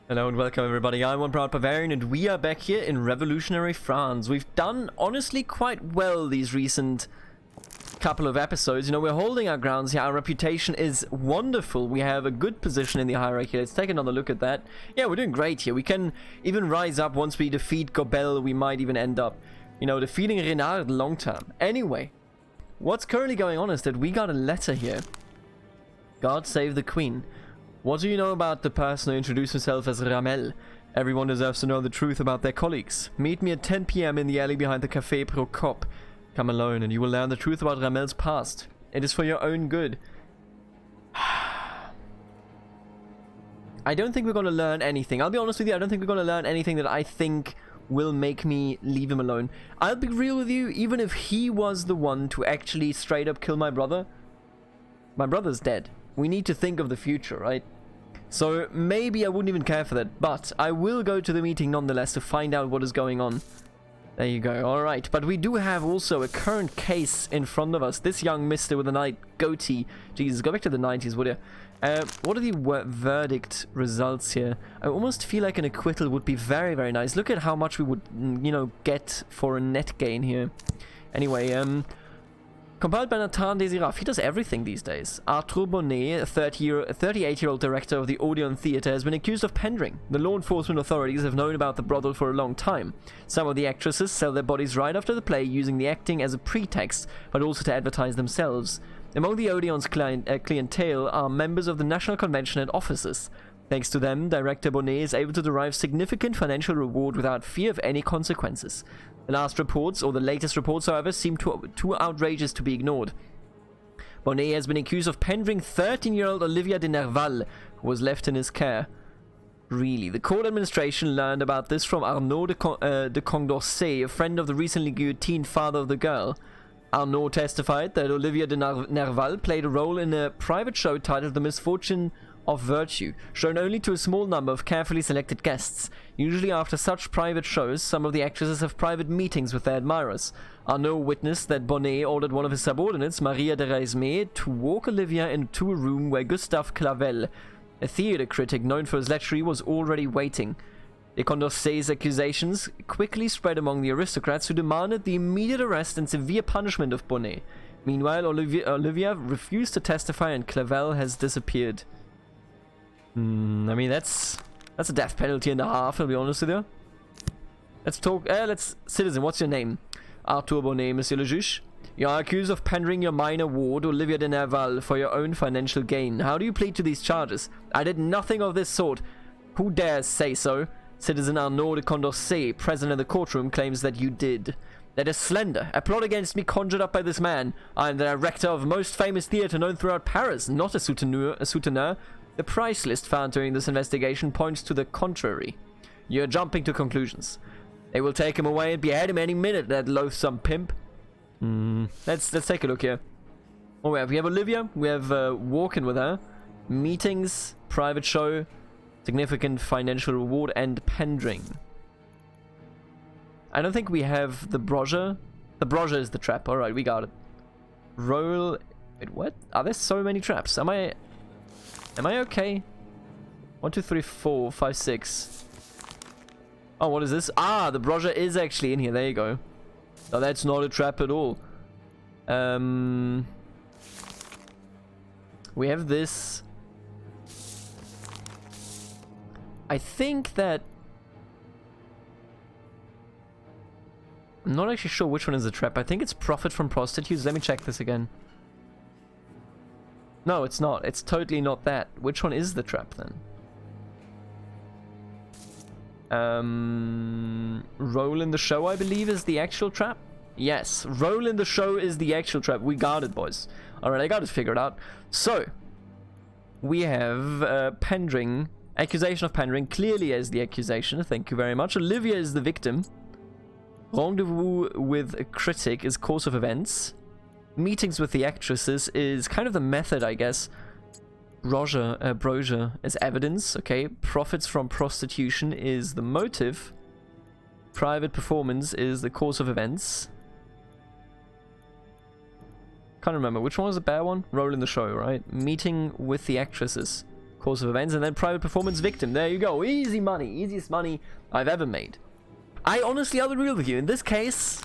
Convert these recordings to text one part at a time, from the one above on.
Hello and welcome everybody, I'm One Proud Bavarian and we are back here in Revolutionary France. We've done, honestly, quite well these recent couple of episodes. You know, we're holding our grounds here, our reputation is wonderful, we have a good position in the hierarchy. Let's take another look at that. Yeah, we're doing great here. We can even rise up once we defeat Gobel. We might even end up, you know, defeating Renard long term. Anyway, what's currently going on is that we got a letter here. God save the Queen. What do you know about the person who introduced himself as Ramel? Everyone deserves to know the truth about their colleagues. Meet me at 10 PM in the alley behind the Café Procop. Come alone and you will learn the truth about Ramel's past. It is for your own good. I don't think we're going to learn anything. I'll be honest with you, I don't think we're going to learn anything that I think will make me leave him alone. I'll be real with you, even if he was the one to actually straight up kill my brother's dead. We need to think of the future, right? So maybe I wouldn't even care for that, but I will go to the meeting nonetheless to find out what is going on. There you go, alright. But we do have also a current case in front of us. This young mister with a nice goatee. Jesus, go back to the 90s, would you? What are the verdict results here? I almost feel like an acquittal would be very, very nice. Look at how much we would, you know, get for a net gain here. Anyway, compiled by Nathan Desiraf. He does everything these days. Arthur Bonnet, a 38-year-old director of the Odeon Theatre, has been accused of pandering. The law enforcement authorities have known about the brothel for a long time. Some of the actresses sell their bodies right after the play, using the acting as a pretext, but also to advertise themselves. Among the Odeon's clientele are members of the National Convention and officers. Thanks to them, Director Bonnet is able to derive significant financial reward without fear of any consequences. The latest reports, however, seem too outrageous to be ignored. Bonnet has been accused of pandering 13-year-old Olivia de Nerval, who was left in his care. Really? The court administration learned about this from Arnaud de Condorcet, a friend of the recently guillotined father of the girl. Arnaud testified that Olivia de Nerval played a role in a private show titled The Misfortune of Virtue, shown only to a small number of carefully selected guests. Usually after such private shows, some of the actresses have private meetings with their admirers. Arnaud witnessed that Bonnet ordered one of his subordinates, Maria de Reisme, to walk Olivia into a room where Gustave Clavel, a theatre critic known for his lechery, was already waiting. De Condorcet's accusations quickly spread among the aristocrats, who demanded the immediate arrest and severe punishment of Bonnet. Meanwhile, Olivia refused to testify and Clavel has disappeared. I mean, that's a death penalty and a half, I'll be honest with you. Let's talk, citizen, what's your name? Arthur Bonnet, Monsieur le Juge. You are accused of pandering your minor ward, Olivia de Nerval, for your own financial gain. How do you plead to these charges? I did nothing of this sort. Who dares say so? Citizen Arnaud de Condorcet, present in the courtroom, claims that you did. That is slender. A plot against me conjured up by this man. I am the director of most famous theatre known throughout Paris, not a souteneur. The price list found during this investigation points to the contrary. You're jumping to conclusions. They will take him away and behead him any minute, that loathsome pimp. Let's take a look here. Oh, we have Olivia. We have walking with her. Meetings, private show, significant financial reward, and pandering. I don't think we have the brochure. The brochure is the trap. Alright, we got it. Roll... Wait, what? Are there so many traps? Am I okay? 1, 2, 3, 4, 5, 6. Oh, what is this? Ah, the brochure is actually in here. There you go. No, that's not a trap at all. We have this. I think that... I'm not actually sure which one is the trap. I think it's profit from prostitutes. Let me check this again. No, it's not. It's totally not that. Which one is the trap then? Roll in the show, I believe, is the actual trap. Yes, roll in the show is the actual trap. We got it, boys. Alright, I got it figured out. So, we have pandering. Accusation of pandering clearly as the accusation. Thank you very much. Olivia is the victim. Rendezvous with a critic is course of events. Meetings with the actresses is kind of the method, I guess. Brochure is evidence, okay. Profits from prostitution is the motive. Private performance is the course of events. Can't remember. Which one was the bad one? Role in the show, right? Meeting with the actresses. course of events, and then private performance victim. There you go. Easy money. Easiest money I've ever made. I'll be real with you. In this case,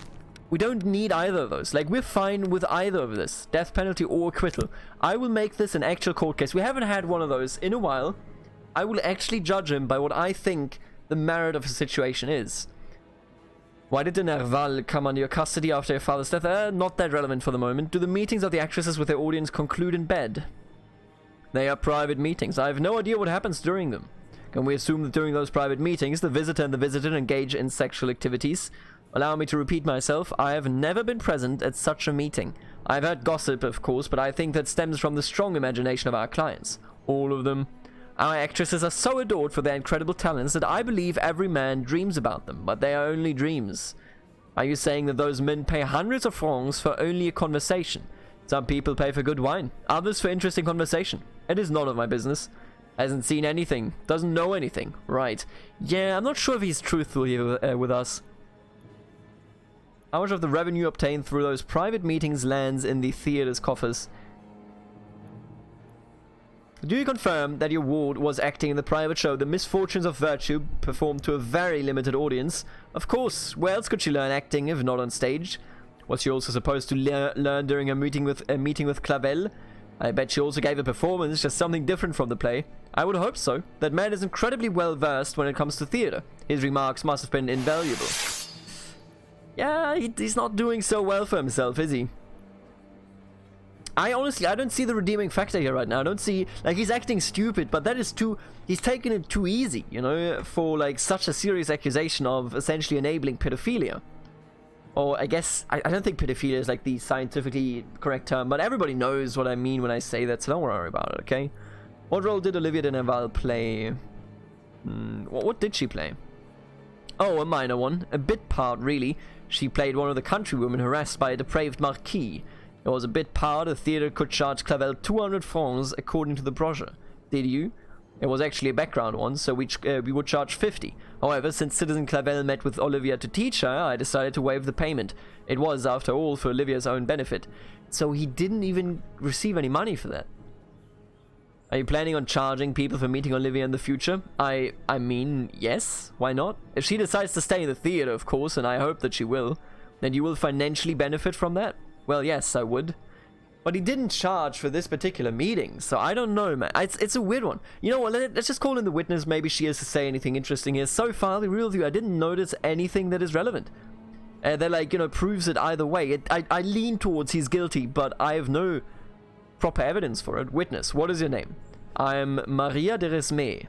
we don't need either of those. Like, we're fine with either of this. Death penalty or acquittal. I will make this an actual court case. We haven't had one of those in a while. I will actually judge him by what I think the merit of a situation is. Why did de Nerval come under your custody after your father's death? Not that relevant for the moment. Do the meetings of the actresses with their audience conclude in bed? They are private meetings. I have no idea what happens during them. Can we assume that during those private meetings, the visitor and the visited engage in sexual activities? Allow me to repeat myself. I have never been present at such a meeting. I've heard gossip, of course, but I think that stems from the strong imagination of our clients. All of them. Our actresses are so adored for their incredible talents that I believe every man dreams about them, but they are only dreams. Are you saying that those men pay hundreds of francs for only a conversation? Some people pay for good wine, others for interesting conversation. It is none of my business. Hasn't seen anything, doesn't know anything. Right. Yeah, I'm not sure if he's truthful here with us. How much of the revenue obtained through those private meetings lands in the theater's coffers? Do you confirm that your ward was acting in the private show The Misfortunes of Virtue, performed to a very limited audience? Of course, where else could she learn acting if not on stage? Was she also supposed to learn during a meeting with Clavel? I bet she also gave a performance, just something different from the play. I would hope so. That man is incredibly well versed when it comes to theater. His remarks must have been invaluable. Yeah, he's not doing so well for himself, is he? I don't see the redeeming factor here right now. I don't see, like, he's acting stupid, but that is he's taking it too easy, you know, for, like, such a serious accusation of essentially enabling pedophilia. Or, I guess, I don't think pedophilia is, like, the scientifically correct term, but everybody knows what I mean when I say that, so don't worry about it, okay? What role did Olivia de Nerval play? What did she play? Oh, a minor one. A bit part, really. She played one of the countrywomen harassed by a depraved marquis. It was a bit part. The theater could charge Clavel 200 francs according to the brochure. Did you? It was actually a background one, so we would charge 50. However, since Citizen Clavel met with Olivia to teach her, I decided to waive the payment. It was, after all, for Olivia's own benefit. So he didn't even receive any money for that. Are you planning on charging people for meeting Olivia in the future? I mean, yes. Why not? If she decides to stay in the theater, of course, and I hope that she will, then you will financially benefit from that. Well, yes, I would. But he didn't charge for this particular meeting, so I don't know, man. It's a weird one. You know what, let's just call in the witness. Maybe she has to say anything interesting here. So far, the real view, I didn't notice anything that is relevant. That, like, you know, proves it either way. I lean towards he's guilty, but I have no proper evidence for it. Witness, what is your name? I'm Maria de Resme.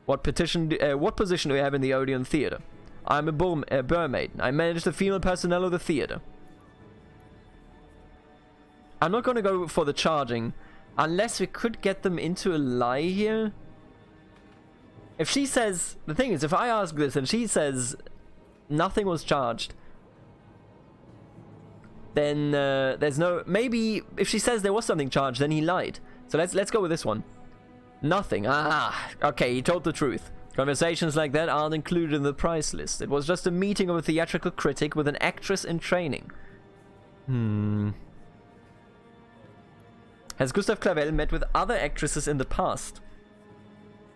What position do you have in the Odeon Theater? I'm a barmaid. I manage the female personnel of the theater. I'm not going to go for the charging, unless we could get them into a lie here. If she says, the thing is, if I ask this and she says nothing was charged, then there's no, maybe if she says there was something charged, then he lied. So let's go with this one. Nothing. Okay, he told the truth. Conversations like that aren't included in the price list. It was just a meeting of a theatrical critic with an actress in training. Has Gustave Clavel met with other actresses in the past?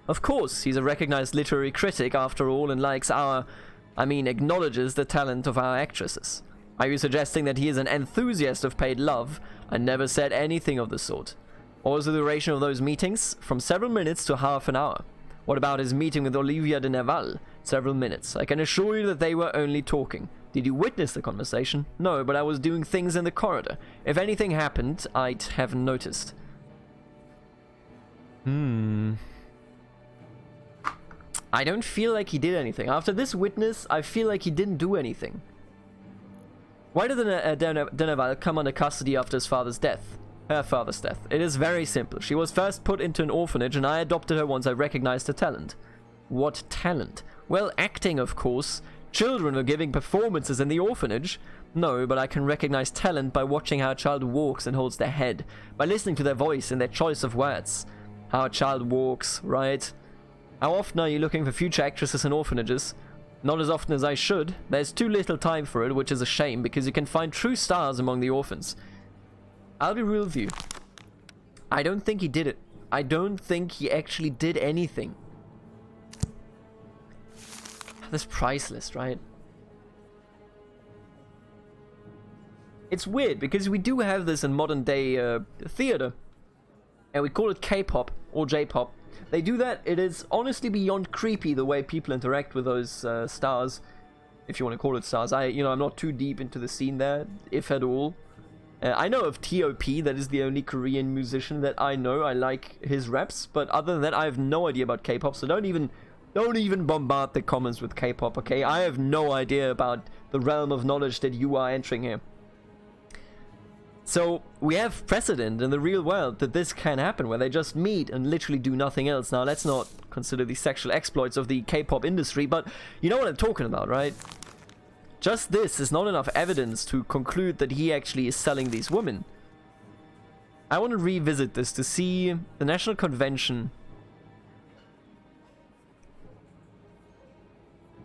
Of course, he's a recognized literary critic after all and likes acknowledges the talent of our actresses. Are you suggesting that he is an enthusiast of paid love? I never said anything of the sort. What was the duration of those meetings? From several minutes to half an hour. What about his meeting with Olivia de Nerval? Several minutes. I can assure you that they were only talking. Did you witness the conversation? No, but I was doing things in the corridor. If anything happened, I'd have noticed. I don't feel like he did anything. After this witness, I feel like he didn't do anything. Why did de Nerval come under custody after his father's death? Her father's death. It is very simple. She was first put into an orphanage and I adopted her once I recognized her talent. What talent? Well, acting, of course. Children were giving performances in the orphanage. No, but I can recognize talent by watching how a child walks and holds their head, by listening to their voice and their choice of words. How a child walks, right? How often are you looking for future actresses in orphanages? Not as often as I should. There's too little time for it, which is a shame, because you can find true stars among the orphans. I'll be real with you. I don't think he did it. I don't think he actually did anything. This price list, right? It's weird because we do have this in modern day theater, and we call it K-pop or J-pop. They do that. It is honestly beyond creepy the way people interact with those stars, if you want to call it stars. I'm not too deep into the scene there, if at all. I know of T.O.P. That is the only Korean musician that I know. I like his raps, but other than that, I have no idea about K-pop. So don't even bombard the comments with K-pop, okay? I have no idea about the realm of knowledge that you are entering here. So we have precedent in the real world that this can happen, where they just meet and literally do nothing else. Now, let's not consider the sexual exploits of the K-pop industry, but you know what I'm talking about, right? Just this is not enough evidence to conclude that he actually is selling these women. I want to revisit this to see the National Convention.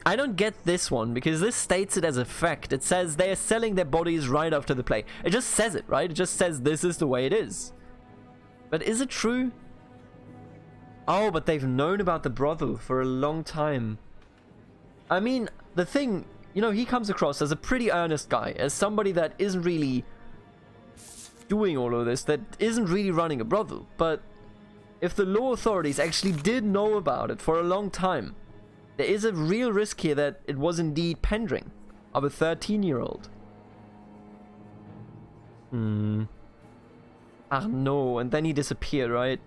I don't get this one, because this states it as a fact. It says they are selling their bodies right after the play. It just says it, right? It just says this is the way it is. But is it true? Oh, but they've known about the brothel for a long time. I mean, the thing, he comes across as a pretty earnest guy, as somebody that isn't really doing all of this, that isn't really running a brothel. But if the law authorities actually did know about it for a long time, there is a real risk here that it was indeed pandering of a 13-year-old. Arnaud, and then he disappeared, right?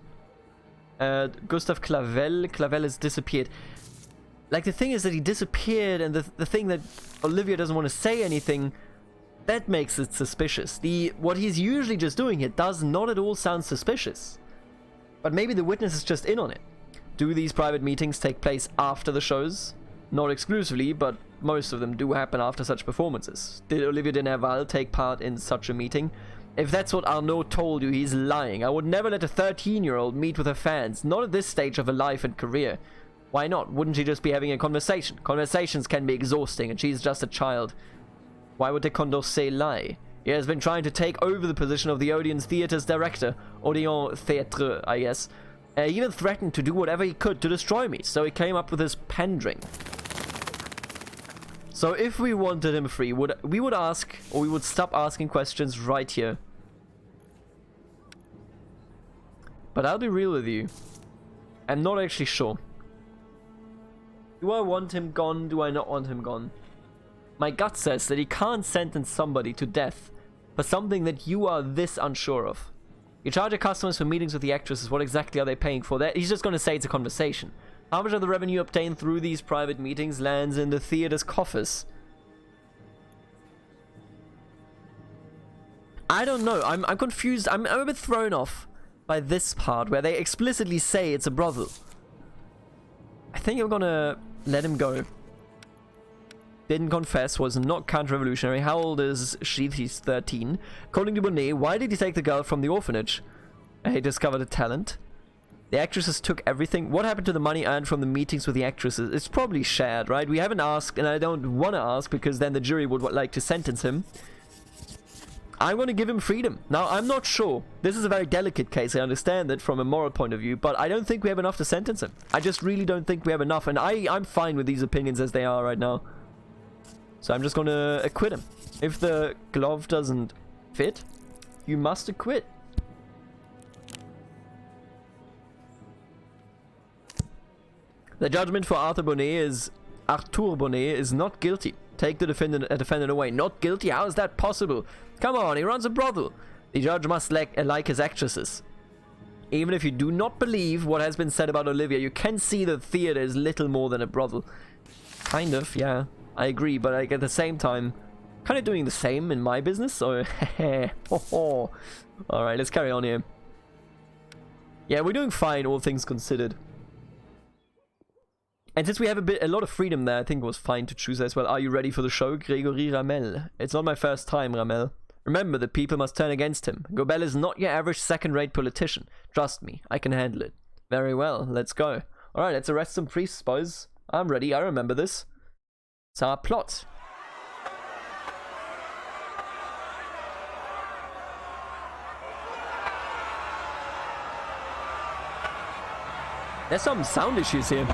Gustav Clavel has disappeared. Like, the thing is that he disappeared, and the thing that Olivia doesn't want to say anything, that makes it suspicious. What he's usually just doing here does not at all sound suspicious. But maybe the witness is just in on it. Do these private meetings take place after the shows? Not exclusively, but most of them do happen after such performances. Did Olivier de Nerval take part in such a meeting? If that's what Arnaud told you, he's lying. I would never let a 13-year-old meet with her fans, not at this stage of her life and career. Why not? Wouldn't she just be having a conversation? Conversations can be exhausting, and she's just a child. Why would de Condorcet lie? He has been trying to take over the position of the Odeon Theatre's director. Odeon Theatre, I guess. He even threatened to do whatever he could to destroy me, so he came up with his pandering. So if we wanted him free, we would ask, or we would stop asking questions right here. But I'll be real with you. I'm not actually sure. Do I want him gone? Do I not want him gone? My gut says that he can't sentence somebody to death for something that you are this unsure of. You charge your customers for meetings with the actresses. What exactly are they paying for? He's just going to say it's a conversation. How much of the revenue obtained through these private meetings lands in the theater's coffers? I don't know. I'm confused. I'm a bit thrown off by this part where they explicitly say it's a brothel. I think I'm going to let him go. Didn't confess, was not counter-revolutionary. How old is she? She's 13. According to Bonnet, why did he take the girl from the orphanage? He discovered a talent. The actresses took everything. What happened to the money earned from the meetings with the actresses? It's probably shared, right? We haven't asked, and I don't want to ask, because then the jury would like to sentence him. I'm going to give him freedom. Now, I'm not sure. This is a very delicate case. I understand it from a moral point of view, but I don't think we have enough to sentence him. I just really don't think we have enough, and I'm fine with these opinions as they are right now. So I'm just going to acquit him. If the glove doesn't fit, you must acquit. The judgment for Arthur Bonnet is not guilty. Take the defendant away. Not guilty? How is that possible? Come on, he runs a brothel. The judge must like his actresses. Even if you do not believe what has been said about Olivia, you can see that theater is little more than a brothel. Kind of, yeah. I agree, but like at the same time, kind of doing the same in my business, so Alright, let's carry on here. Yeah, we're doing fine, all things considered. And since we have a lot of freedom there, I think it was fine to choose as well. Are you ready for the show? Gregory Ramel. It's not my first time, Ramel. Remember, the people must turn against him. Gobel is not your average second-rate politician. Trust me, I can handle it. Very well, let's go. Alright, let's arrest some priests, boys. I'm ready, I remember this. It's our plot. There's some sound issues here.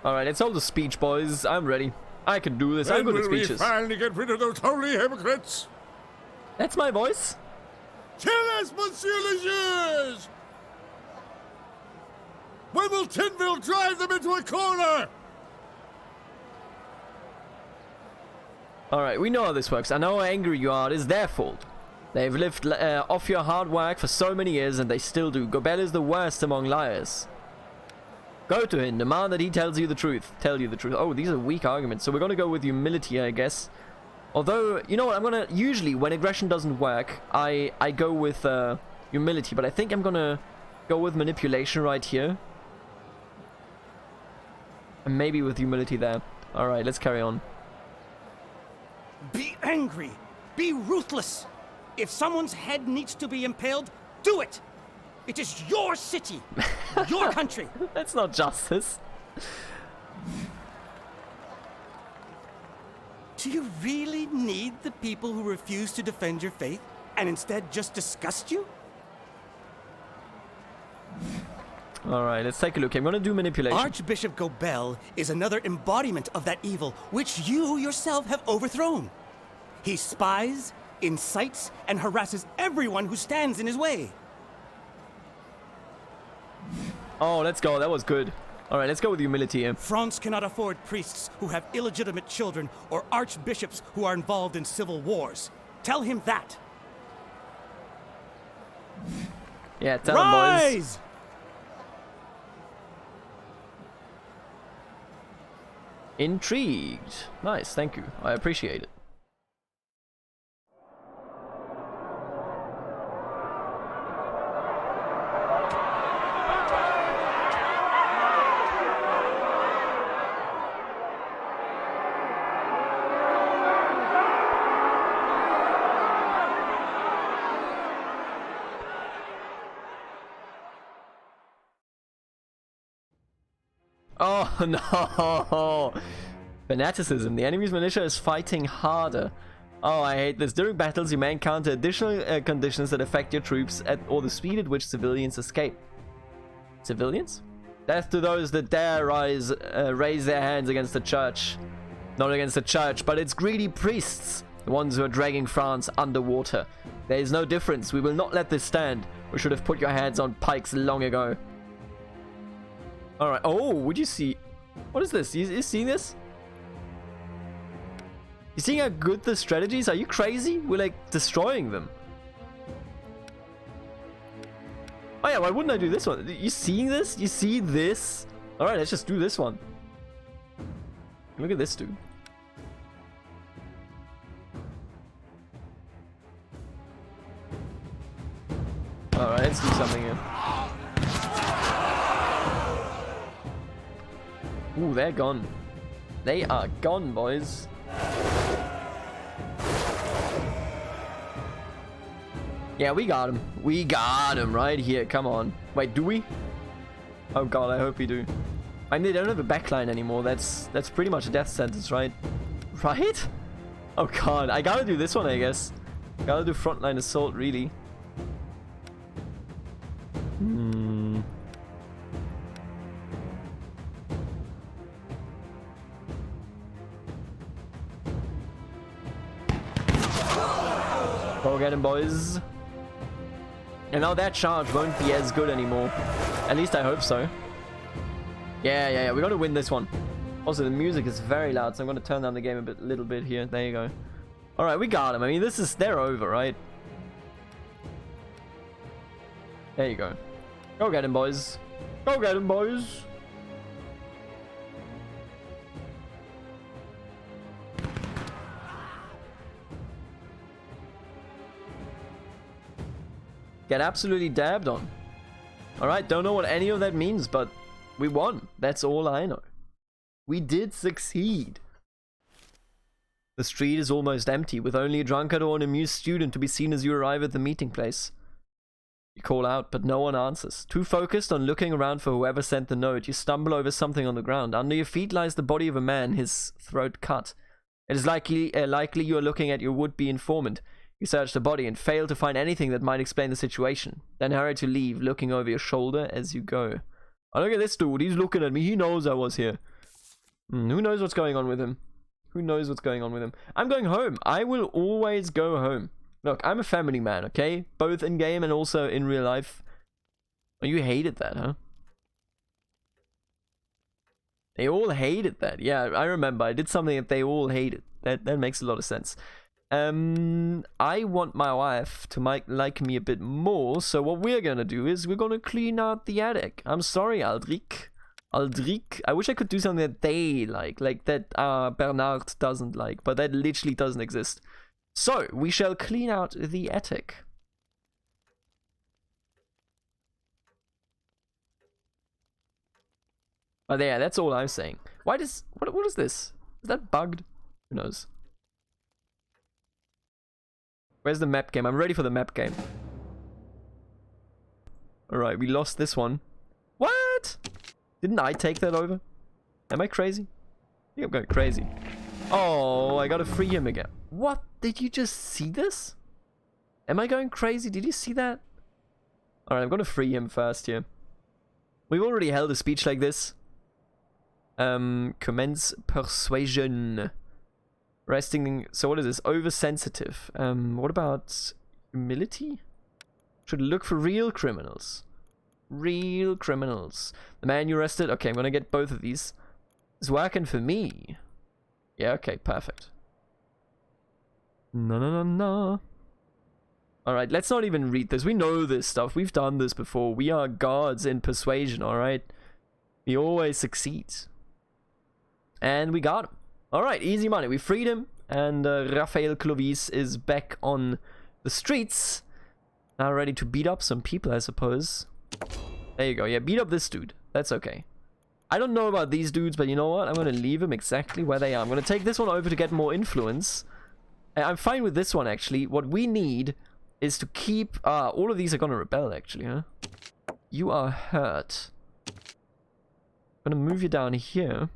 Alright, it's all the speech, boys. I'm ready. I can do this. I'm good at speeches. When will we finally get rid of those holy hypocrites? That's my voice. Tell us, Monsieur le Juge! When will Tinville drive them into a corner? Alright, we know how this works. I know how angry you are. It is their fault. They've lived off your hard work for so many years, and they still do. Gobel is the worst among liars. Go to him. Demand that he tells you the truth. Tell you the truth. Oh, these are weak arguments. So we're going to go with humility, I guess. Although, you know what? I'm going to... Usually, when aggression doesn't work, I go with humility. But I think I'm going to go with manipulation right here. And maybe with humility there. Alright, let's carry on. Be angry. Be ruthless. If someone's head needs to be impaled, do it. It is your city, your country. That's not justice. Do you really need the people who refuse to defend your faith and instead just disgust you? Alright, let's take a look. I'm going to do manipulation. Archbishop Gobel is another embodiment of that evil which you yourself have overthrown. He spies, incites, and harasses everyone who stands in his way. Oh, let's go. That was good. Alright, let's go with humility here. France cannot afford priests who have illegitimate children or archbishops who are involved in civil wars. Tell him that. Yeah, tell him, boys. Rise! Intrigued. Nice, thank you. I appreciate it. Oh no! Fanaticism. The enemy's militia is fighting harder. Oh, I hate this. During battles, you may encounter additional conditions that affect your troops or the speed at which civilians escape. Civilians? Death to those that dare raise their hands against the church. Not against the church, but its greedy priests. The ones who are dragging France underwater. There is no difference. We will not let this stand. We should have put your hands on pikes long ago. Alright. Oh, would you see... What is this? You seeing this? You seeing how good the strategy is? Are you crazy? We're like destroying them. Oh yeah, why wouldn't I do this one? You seeing this? You see this? Alright, let's just do this one. Look at this dude. Alright, let's do something here. Ooh, they're gone. They are gone, boys. Yeah, we got him. We got him right here. Come on. Wait, do we? Oh god, I hope we do. I mean, they don't have a backline anymore. That's pretty much a death sentence, right? Right? Oh god, I gotta do this one, I guess. Gotta do frontline assault, really. Go get him, boys. And now that charge won't be as good anymore. At least I hope so. Yeah. We gotta win this one. Also, the music is very loud, so I'm gonna turn down the game a little bit here. There you go. Alright, we got him. I mean, they're over, right? There you go. Go get him, boys. Go get him, boys. Get absolutely dabbed on. Alright, don't know what any of that means, but we won. That's all I know. We did succeed. The street is almost empty, with only a drunkard or an amused student to be seen as you arrive at the meeting place. You call out, but no one answers. Too focused on looking around for whoever sent the note, you stumble over something on the ground. Under your feet lies the body of a man, his throat cut. It is likely you are looking at your would-be informant. You search the body and fail to find anything that might explain the situation. Then hurry to leave, looking over your shoulder as you go. Oh, look at this dude. He's looking at me. He knows I was here. Who knows what's going on with him? Who knows what's going on with him? I'm going home. I will always go home. Look, I'm a family man, okay? Both in-game and also in real life. Oh, you hated that, huh? They all hated that. Yeah, I remember. I did something that they all hated. That makes a lot of sense. I want my wife to like me a bit more, so what we're gonna do is we're gonna clean out the attic. I'm sorry, Aldrich. I wish I could do something that they like that Bernard doesn't like, but that literally doesn't exist. So, we shall clean out the attic. Oh, there, that's all I'm saying. What is this? Is that bugged? Who knows? Where's the map game? I'm ready for the map game. Alright, we lost this one. What? Didn't I take that over? Am I crazy? I think I'm going crazy. Oh, I gotta free him again. What? Did you just see this? Am I going crazy? Did you see that? Alright, I'm gonna free him first here. We've already held a speech like this. Commence persuasion. Resting. So what is this? Oversensitive. What about humility? Should look for real criminals. Real criminals. The man you arrested. Okay, I'm gonna get both of these. It's working for me. Yeah, okay, perfect. No. Alright, let's not even read this. We know this stuff. We've done this before. We are gods in persuasion, alright? We always succeed. And we got him. Alright, easy money. We freed him. And Raphael Clovis is back on the streets. Now ready to beat up some people, I suppose. There you go. Yeah, beat up this dude. That's okay. I don't know about these dudes, but you know what? I'm going to leave them exactly where they are. I'm going to take this one over to get more influence. I'm fine with this one, actually. What we need is to keep... all of these are going to rebel, actually, huh? You are hurt. I'm going to move you down here.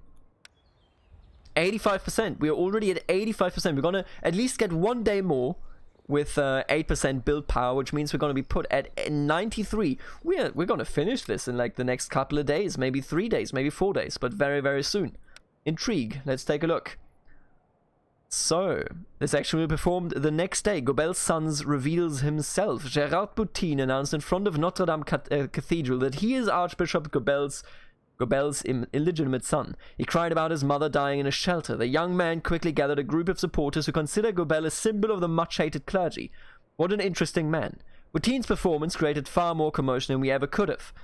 85%. We are already at 85%. We're going to at least get 1 day more with 8% build power, which means we're going to be put at 93. We're going to finish this in like the next couple of days, maybe 3 days, maybe 4 days, but very, very soon. Intrigue. Let's take a look. So, this action will be performed the next day. Gobel's sons reveals himself. Gerard Boutin announced in front of Notre Dame Cathedral that he is Archbishop Gobel's illegitimate son. He cried about his mother dying in a shelter. The young man quickly gathered a group of supporters who consider Gobel a symbol of the much-hated clergy. What an interesting man. Boutin's performance created far more commotion than we ever could have.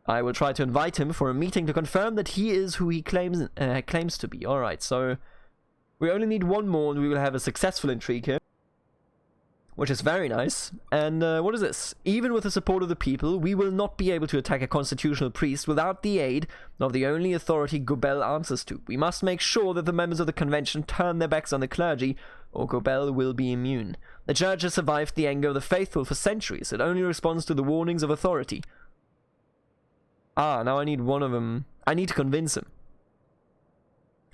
I will try to invite him for a meeting to confirm that he is who he claims to be. Alright, so we only need one more and we will have a successful intrigue here, which is very nice. And what is this? Even with the support of the people, we will not be able to attack a constitutional priest without the aid of the only authority Gobel answers to. We must make sure that the members of the convention turn their backs on the clergy, or Gobel will be immune. The church has survived the anger of the faithful for centuries. It only responds to the warnings of authority. Now I need one of them. I need to convince him.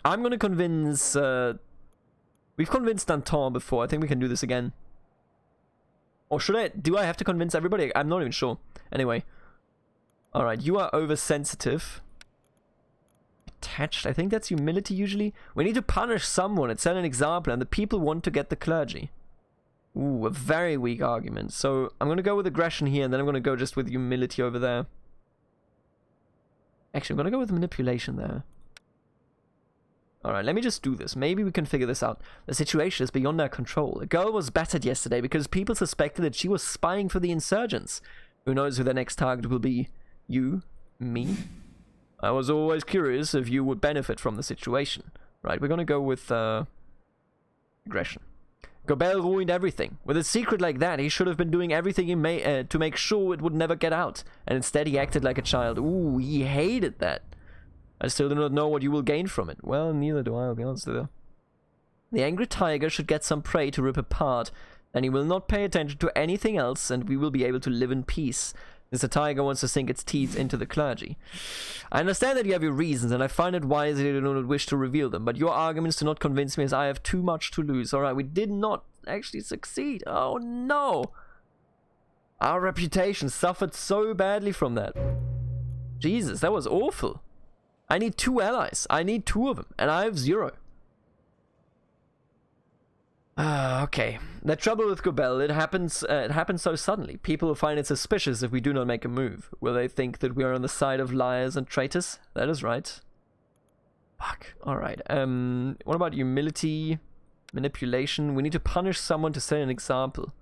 I'm going to convince... we've convinced Danton before. I think we can do this again. Or should I... Do I have to convince everybody? I'm not even sure. Anyway. Alright, you are oversensitive. Attached. I think that's humility usually. We need to punish someone and set an example, and the people want to get the clergy. Ooh, a very weak argument. So I'm going to go with aggression here, and then I'm going to go just with humility over there. Actually, I'm going to go with manipulation there. Alright, let me just do this. Maybe we can figure this out. The situation is beyond our control. A girl was battered yesterday because people suspected that she was spying for the insurgents. Who knows who their next target will be? You? Me? I was always curious if you would benefit from the situation. Right, we're gonna go with, aggression. Gobel ruined everything. With a secret like that, he should have been doing everything he may to make sure it would never get out. And instead he acted like a child. Ooh, he hated that. I still do not know what you will gain from it. Well, neither do I, I'll be honest with you. The angry tiger should get some prey to rip apart, and he will not pay attention to anything else, and we will be able to live in peace. Mr. Tiger wants to sink its teeth into the clergy. I understand that you have your reasons, and I find it wise that you do not wish to reveal them, but your arguments do not convince me, as I have too much to lose. Alright, we did not actually succeed. Oh no! Our reputation suffered so badly from that. Jesus, that was awful. I need 2 allies. I need 2 of them, and I have 0. Okay. The trouble with Gobel, it happens so suddenly. People will find it suspicious if we do not make a move. Will they think that we are on the side of liars and traitors? That is right. Fuck. Alright. What about humility? Manipulation? We need to punish someone to set an example.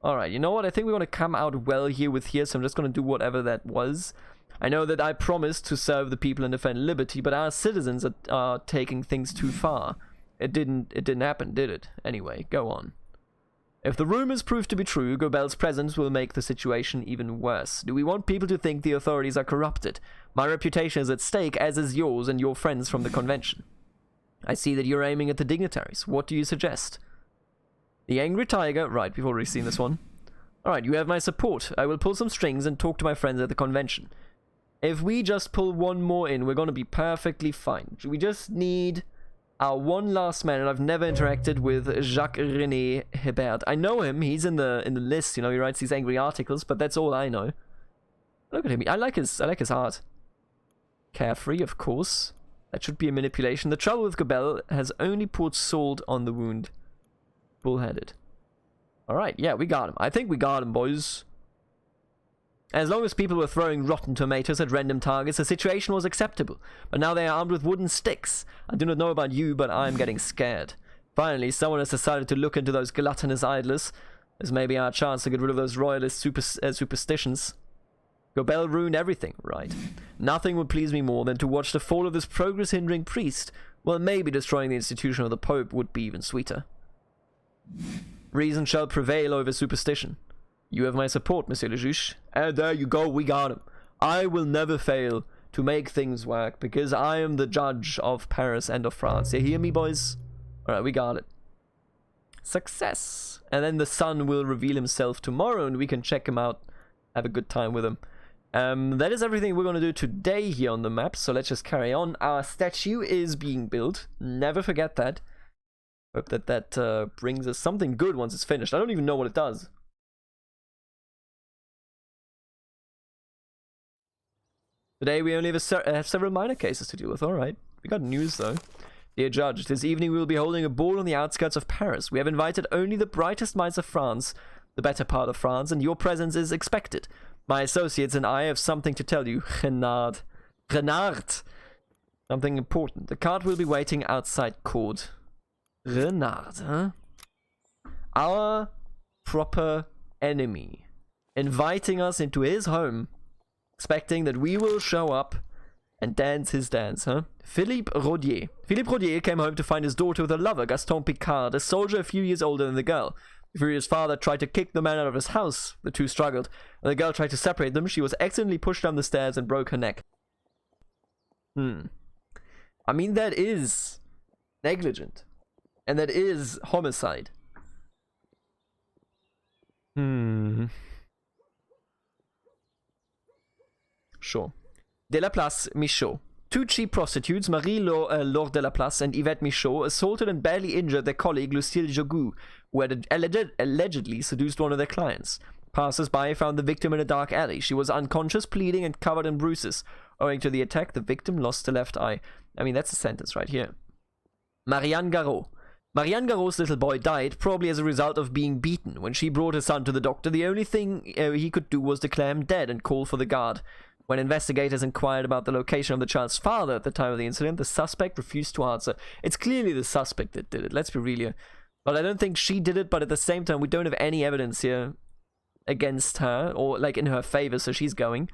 Alright, you know what? I think we want to come out well here with here, so I'm just going to do whatever that was. I know that I promised to serve the people and defend liberty, but our citizens are taking things too far. It didn't happen, did it? Anyway, go on. If the rumors prove to be true, Gobel's presence will make the situation even worse. Do we want people to think the authorities are corrupted? My reputation is at stake, as is yours and your friends from the convention. I see that you're aiming at the dignitaries. What do you suggest? The Angry Tiger... Right, we've already seen this one. Alright, you have my support. I will pull some strings and talk to my friends at the convention. If we just pull one more in, we're going to be perfectly fine. We just need... our one last man, and I've never interacted with Jacques-René Hebert. I know him, he's in the list, you know, he writes these angry articles, but that's all I know. Look at him, I like his art. Carefree, of course. That should be a manipulation. The trouble with Gobel has only poured salt on the wound. Bullheaded. Alright, yeah, we got him. I think we got him, boys. As long as people were throwing rotten tomatoes at random targets, the situation was acceptable. But now they are armed with wooden sticks. I do not know about you, but I am getting scared. Finally, someone has decided to look into those gluttonous idlers. This may be our chance to get rid of those royalist superstitions. Gobel ruined everything, right? Nothing would please me more than to watch the fall of this progress-hindering priest. Well, maybe destroying the institution of the Pope would be even sweeter. Reason shall prevail over superstition. You have my support, Monsieur le Juge. And there you go, we got him. I will never fail to make things work, because I am the judge of Paris and of France. You hear me, boys? Alright, we got it. Success. And then the sun will reveal himself tomorrow, and we can check him out. Have a good time with him. That is everything we're going to do today here on the map, so let's just carry on. Our statue is being built. Never forget that. Hope that brings us something good once it's finished. I don't even know what it does. Today we only have several minor cases to deal with. Alright. We got news though. Dear Judge, this evening we will be holding a ball on the outskirts of Paris. We have invited only the brightest minds of France, the better part of France, and your presence is expected. My associates and I have something to tell you. Renard. Something important. The cart will be waiting outside court. Renard, huh? Our proper enemy. Inviting us into his home. Expecting that we will show up and dance his dance, huh? Philippe Rodier. Philippe Rodier came home to find his daughter with a lover, Gaston Picard, a soldier a few years older than the girl. The furious father tried to kick the man out of his house. The two struggled. When the girl tried to separate them, she was accidentally pushed down the stairs and broke her neck. I mean, that is negligent. And that is homicide. Sure. Delaplace Michaud. Two cheap prostitutes, Marie-Laure Delaplace and Yvette Michaud, assaulted and badly injured their colleague Lucille Jogoux, who had allegedly seduced one of their clients. Passers-by found the victim in a dark alley. She was unconscious, bleeding, and covered in bruises. Owing to the attack, the victim lost her left eye. I mean, that's a sentence right here. Marianne Garot. Marianne Garot's little boy died, probably as a result of being beaten. When she brought her son to the doctor, the only thing he could do was declare him dead and call for the guard. When investigators inquired about the location of the child's father at the time of the incident, the suspect refused to answer. It's clearly the suspect that did it, let's be real here. But I don't think she did it, but at the same time, we don't have any evidence here against her, or like in her favor, so she's going.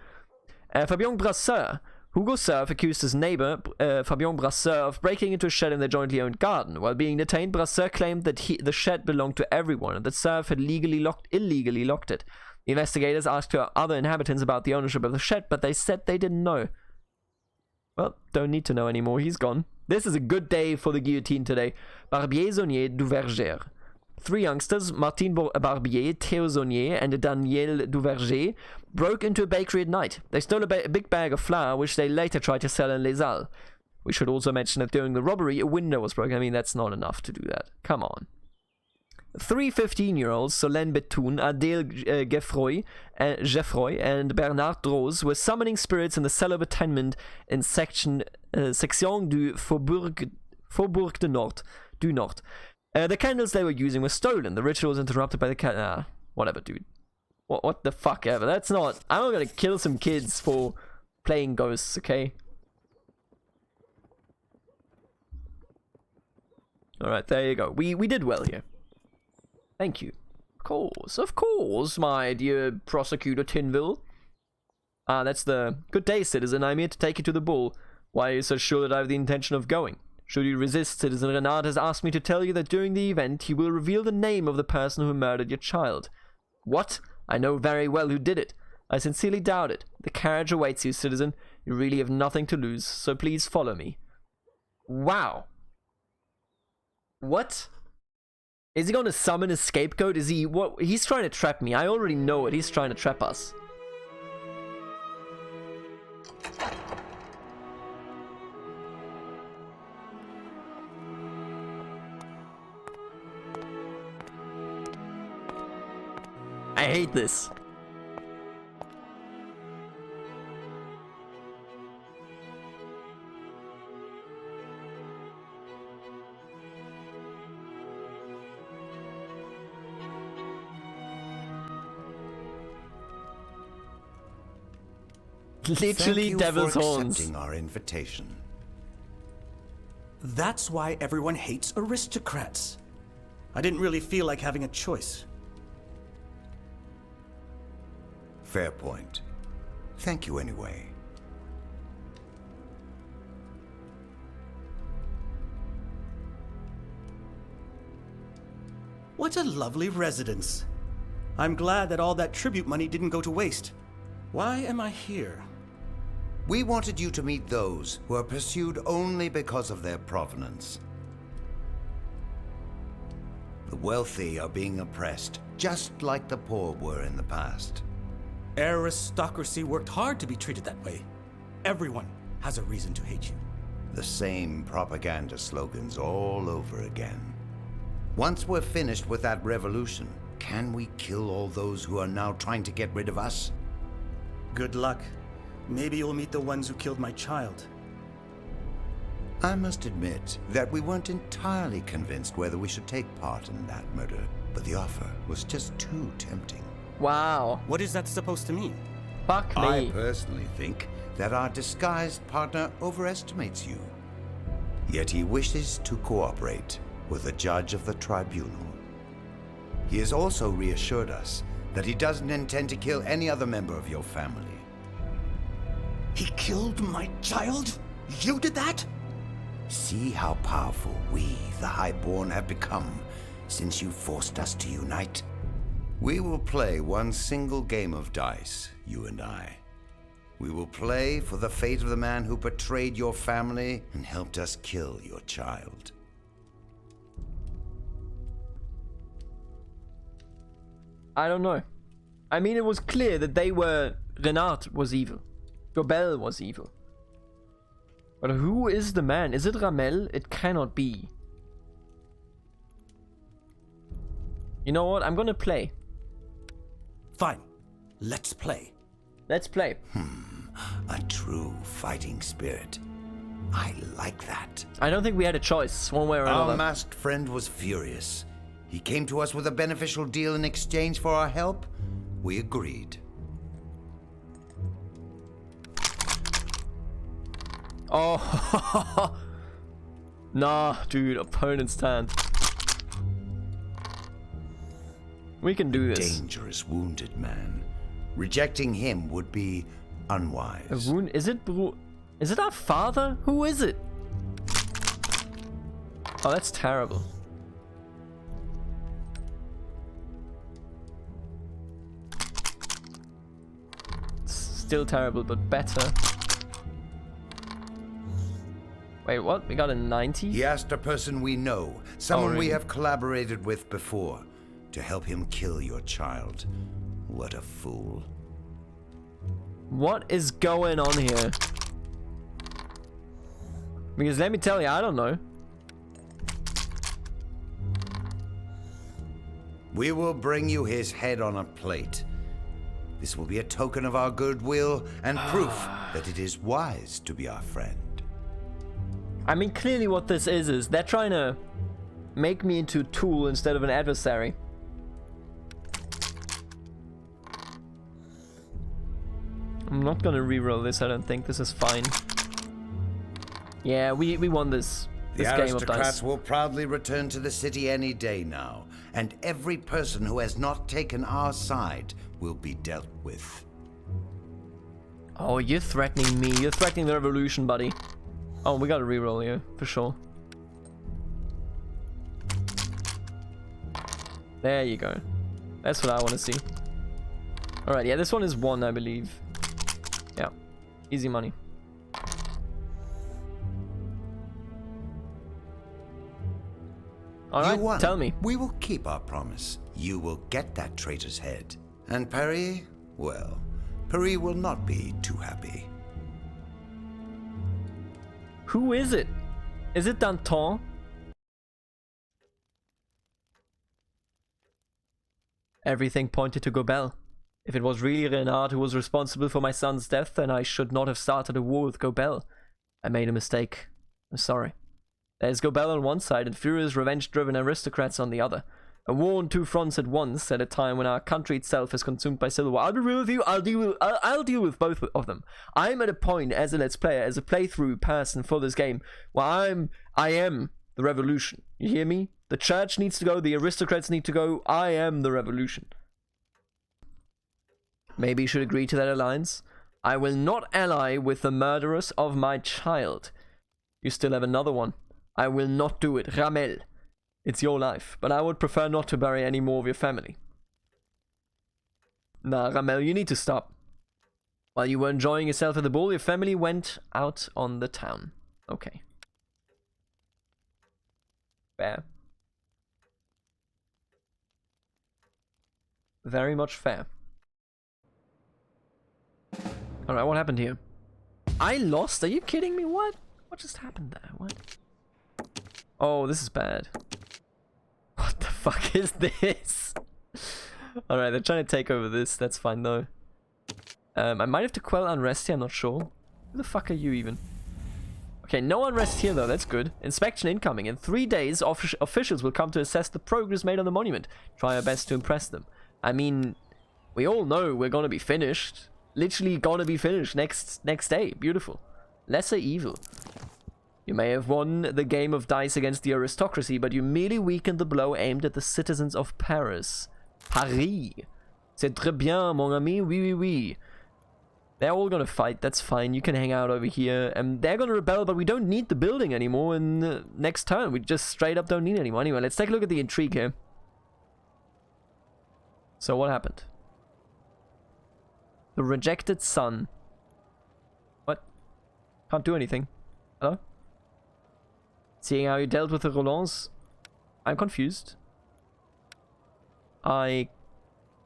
Fabien Brasseur. Hugo Cerf accused his neighbor, Fabien Brasseur, of breaking into a shed in their jointly owned garden. While being detained, Brasseur claimed that the shed belonged to everyone, and that Cerf had illegally locked it. The investigators asked other inhabitants about the ownership of the shed, but they said they didn't know. Well, don't need to know anymore, he's gone. This is a good day for the guillotine today. Barbier Saunier du Verger. 3 youngsters, Martin Barbier, Theo Zonier, and Daniel Duverger, broke into a bakery at night. They stole a big bag of flour, which they later tried to sell in Les Halles. We should also mention that during the robbery, a window was broken. I mean, that's not enough to do that. Come on. 3 15-year-olds, Solène Betoun, Adèle Geoffroy, and Bernard Droz, were summoning spirits in the cellar of a tenement in section du Faubourg du Nord. The candles they were using were stolen. The ritual was interrupted by the whatever, dude. What the fuck ever. That's not... I'm not gonna kill some kids for playing ghosts, okay? Alright, there you go. We did well here. Thank you. Of course, my dear Prosecutor Tinville. That's the... Good day, citizen. I'm here to take you to the bull. Why are you so sure that I have the intention of going? Should you resist, Citizen Renard has asked me to tell you that during the event, he will reveal the name of the person who murdered your child. What? I know very well who did it. I sincerely doubt it. The carriage awaits you, citizen. You really have nothing to lose, so please follow me. Wow. What? Is he going to summon a scapegoat? Is he... What? He's trying to trap me. I already know it. He's trying to trap us. I hate this. Literally devil's horns. Accepting our invitation. That's why everyone hates aristocrats. I didn't really feel like having a choice. Fair point. Thank you anyway. What a lovely residence. I'm glad that all that tribute money didn't go to waste. Why am I here? We wanted you to meet those who are pursued only because of their provenance. The wealthy are being oppressed, just like the poor were in the past. Aristocracy worked hard to be treated that way. Everyone has a reason to hate you. The same propaganda slogans all over again. Once we're finished with that revolution, can we kill all those who are now trying to get rid of us? Good luck. Maybe you'll meet the ones who killed my child. I must admit that we weren't entirely convinced whether we should take part in that murder, but the offer was just too tempting. Wow. What is that supposed to mean? Fuck me. I personally think that our disguised partner overestimates you. Yet he wishes to cooperate with the judge of the tribunal. He has also reassured us that he doesn't intend to kill any other member of your family. He killed my child? You did that? See how powerful we, the Highborn, have become since you forced us to unite. We will play one single game of dice, you and I. We will play for the fate of the man who betrayed your family and helped us kill your child. I don't know. I mean, it was clear that they were... Renard was evil. Gobel was evil. But who is the man? Is it Ramel? It cannot be. You know what? I'm gonna play. Fine. Let's play. Let's play. A true fighting spirit. I like that. I don't think we had a choice, one way or another. Our masked friend was furious. He came to us with a beneficial deal in exchange for our help. We agreed. Oh, nah, dude, opponent's turn. We can do this. Dangerous wounded man. Rejecting him would be unwise. A wound? Is it our father? Who is it? Oh, that's terrible. Still terrible, but better. Wait, what? We got a 90? He asked a person we know, Someone we really? have collaborated with before to help him kill your child. What a fool. What is going on here? Because let me tell you, I don't know. We will bring you his head on a plate. This will be a token of our goodwill and proof that it is wise to be our friend. I mean, clearly what this is they're trying to make me into a tool instead of an adversary. I'm not gonna reroll this, I don't think. This is fine. Yeah, we won this The game of aristocrats dice. will proudly return to the city any day now, and every person who has not taken our side will be dealt with. Oh, you're threatening me. You're threatening the revolution, buddy. Oh, we gotta reroll here, for sure. There you go. That's what I want to see. Alright, yeah, this one is 1, I believe. Yeah, easy money. You won. Alright, tell me. We will keep our promise. You will get that traitor's head. And Paris? Well, Paris will not be too happy. Who is it? Is it Danton? Everything pointed to Gobel. If it was really Renard who was responsible for my son's death, then I should not have started a war with Gobel. I made a mistake. I'm sorry. There's Gobel on one side and furious revenge-driven aristocrats on the other. A war on 2 fronts at once at a time when our country itself is consumed by civil war. I'll be real with you, I'll deal with both of them. I'm at a point as a Let's Player, as a playthrough person for this game, where I am the revolution. You hear me? The church needs to go, the aristocrats need to go, I am the revolution. Maybe you should agree to that alliance. I will not ally with the murderers of my child. You still have another one. I will not do it. Ramel. It's your life, but I would prefer not to bury any more of your family. Nah, Ramel, you need to stop. While you were enjoying yourself at the ball, your family went out on the town. Okay. Fair. Very much fair. Alright, what happened here? I lost? Are you kidding me? What? What just happened there? What? Oh, this is bad. What the fuck is this? Alright, they're trying to take over this. That's fine though. I might have to quell unrest here, I'm not sure. Who the fuck are you even? Okay, no unrest here though, that's good. Inspection incoming. In 3 days, officials will come to assess the progress made on the monument. Try our best to impress them. I mean, we all know we're gonna be finished. Literally gonna be finished next day. Beautiful. Lesser evil. You may have won the game of dice against the aristocracy, but you merely weakened the blow aimed at the citizens of Paris. Paris. C'est très bien, mon ami, oui, oui, oui. They're all gonna fight, that's fine, you can hang out over here. And they're gonna rebel, but we don't need the building anymore in the next turn. We just straight up don't need it anymore. Anyway, let's take a look at the intrigue here. So what happened? The rejected son. What? Can't do anything. Hello? Seeing how you dealt with the Rolands, I'm confused. I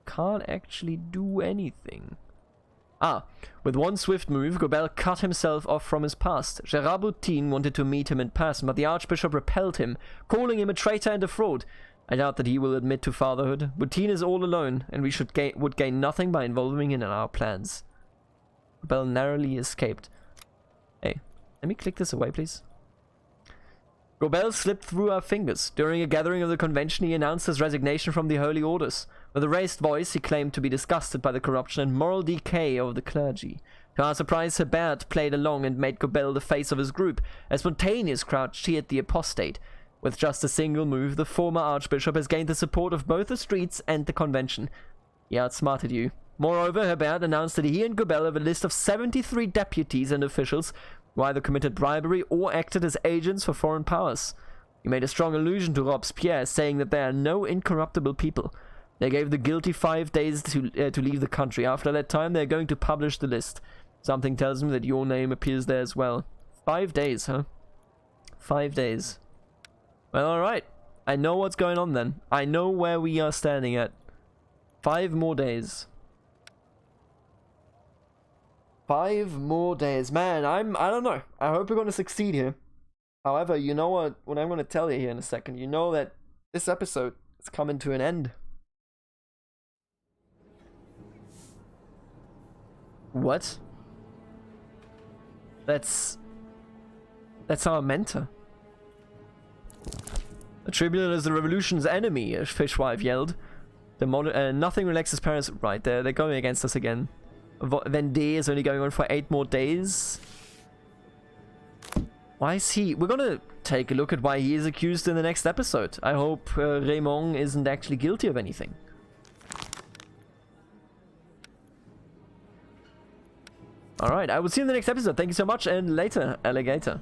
can't actually do anything. Ah, with one swift move, Gobel cut himself off from his past. Gérard Boutin wanted to meet him in person, but the Archbishop repelled him, calling him a traitor and a fraud. I doubt that he will admit to fatherhood. Boutin is all alone, and we would gain nothing by involving him in our plans. Gobel narrowly escaped. Hey, let me click this away, please. Gobel slipped through our fingers. During a gathering of the convention, he announced his resignation from the Holy Orders. With a raised voice, he claimed to be disgusted by the corruption and moral decay of the clergy. To our surprise, Hebert played along and made Gobel the face of his group. A spontaneous crowd cheered the apostate. With just a single move, the former archbishop has gained the support of both the streets and the convention. He outsmarted you. Moreover, Hebert announced that he and Gobel have a list of 73 deputies and officials who either committed bribery or acted as agents for foreign powers. He made a strong allusion to Robespierre, saying that there are no incorruptible people. They gave the guilty 5 days to leave the country. After that time, they're going to publish the list. Something tells me that your name appears there as well. 5 days, huh? 5 days. Well, alright. I know what's going on then. I know where we are standing at. 5 more days. 5 more days. Man, I don't know. I hope we're going to succeed here. However, you know what I'm going to tell you here in a second. You know that this episode is coming to an end. What? That's our mentor. The tribunal is the revolution's enemy, a fishwife yelled. Nothing relaxes parents. Right, they're going against us again. Vendée is only going on for 8 more days. Why is he... We're gonna take a look at why he is accused in the next episode. I hope Raymond isn't actually guilty of anything. Alright, I will see you in the next episode. Thank you so much, and later, alligator.